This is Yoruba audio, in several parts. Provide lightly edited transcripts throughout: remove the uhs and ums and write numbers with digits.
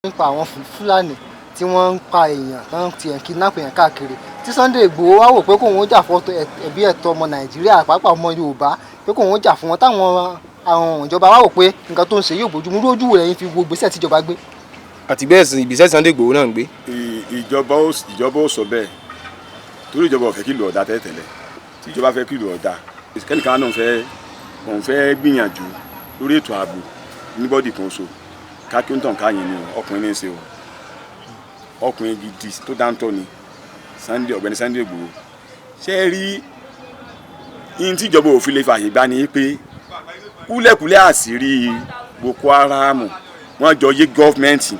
nípa àwọn Fúlàní tí wọ́n ń pa èèyàn tán ti ẹ̀ kidnap èèyàn káàkiri tí Sunday Igboho wá wò pé kóun ó jà fún ẹ̀bí ẹ̀tọ́ ọmọ Nàìjíríà pàápàá ọmọ Yorùbá pé kóun ó jà fún wọn táwọn àwọn ìjọba wá wò pé nǹkan tó ń ṣe yóò bójúmu lójú wo lẹ́yìn fi wo ìgbésẹ̀ tíjọba gbé. àti bẹ́ẹ̀ sì ìgbésẹ̀ Sunday Igboho náà ń gbé. ìjọba ó sọ bẹ́ẹ̀ torí ìjọba ò fẹ́ kí ìlú ọ̀dà tẹ́lẹ̀ tí ìjọba fẹ́ kí ìlú ọ̀dà kẹ́nìkan náà òun fẹ́ gbìyànjú lórí ètò ààbò níbọ̀dì kan so kákíńtàn káyìn ni ọkùnrin ní í ṣe o ọkùnrin gidi tó dáńtọ́ ni ọ̀gbẹ́ni Sunday Igboho ṣe é rí yín tí ìjọba òfin lè fààyè gbá ni pé kúlẹ̀kúlẹ̀ àṣírí Boko Haram wọ́n jọ yé gọ́fìmẹ̀ntì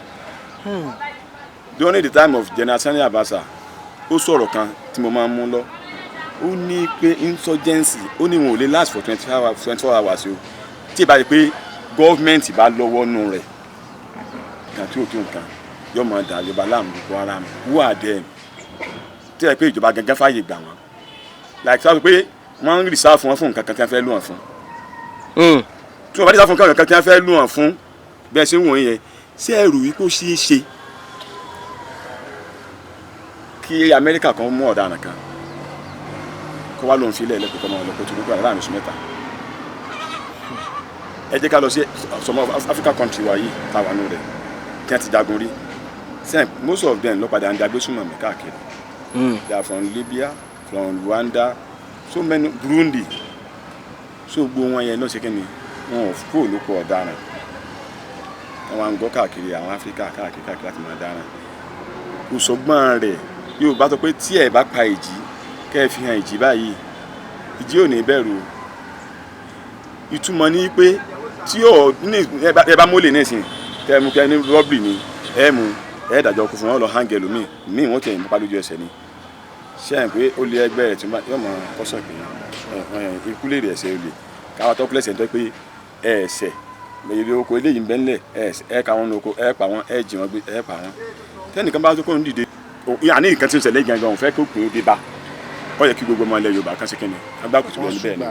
during the time of General Sani Abacha ó sọ̀rọ̀ kan tí mo máa ń mú lọ ó ní pé insurgency ó ní wọn ò lè last for 24 hours o tí ì bá yẹ pé gọ́fìmẹ̀ntì bá lọ́wọ́ nù rẹ̀ kan tí ò tó nǹkan yóò máa dà ìjọba láàmú Boko Haram who are them tí ẹ pé ìjọba gangan fààyè gbà wọn like sọ pé wọ́n ń rìsá fún wọn fún nǹkan kan tí wọ́n fẹ́ lù wọn fún tí wọ́n bá rìsá fún nǹkan kan tí wọ́n fẹ́ lù wọn fún bẹ́ẹ̀ ṣe ń wọ̀nyí yẹn ṣé ẹrù yìí kó ṣeé ṣe kí Amẹ́ríkà kan mú ọ̀daràn kan kó wá lóun filẹ̀ lẹ́kọ̀ọ́ náà lọ́kọ̀ tó dúpọ̀ láàrin oṣù mẹ́ta ẹ jẹ́ ká lọ sí some of African country wa yìí táwa nù rẹ̀ kí wọ́n ti jagun rí most of them ló padà ń dagbé súnmọ́ mi káàkiri they are from Libya from Rwanda so many Burundi so gbogbo wọn yẹn náà ṣe kí ni wọn ò kúrò lóko ọ̀daràn àwọn àǹgọ́ káàkiri àwọn Áfíríkà káàkiri láti máa dáràn kò sọgbọ́n rẹ̀ yóò bá sọ pé tí ẹ̀ bá pa ìjì kẹ́ ẹ fi hàn ìjì báyìí ìjì ò ní bẹ̀rù ìtumọ̀ ní pé tí ẹ bá mólè nísìn kẹ́ ẹ mú kẹ́ ẹ ní rọ́bìrì ni ẹ mú ẹ dàjọ́ kó fún wọn lọ hàngẹ̀ lómi míì wọ́n tẹ̀yìn nípa lójú ẹsẹ̀ ni ṣé ẹ̀ pé ó lé ẹgbẹ́ rẹ̀ tí yóò mọ kọ́sọ̀ pé ikú lè rẹ̀ ẹsẹ̀ olè káwọn tó kúlẹ̀sẹ̀ tó pé ẹ̀ẹ̀sẹ̀ èrè oko eléyìí ń bẹ́ ńlẹ̀ ẹ̀ ká wọn lóko ẹ̀ pa wọn ẹ̀ jì wọn gbé ẹ̀ pa wọn tẹ́nìkan bá tó kó ń dìde àní nǹkan tí ń ṣẹlẹ̀ gangan òun fẹ́ kó pè ó dé bá ó yẹ kí gbogbo ọmọ ilẹ̀ Yorùbá kan ṣe kí ni agbákùtù lọ níbẹ̀ ni.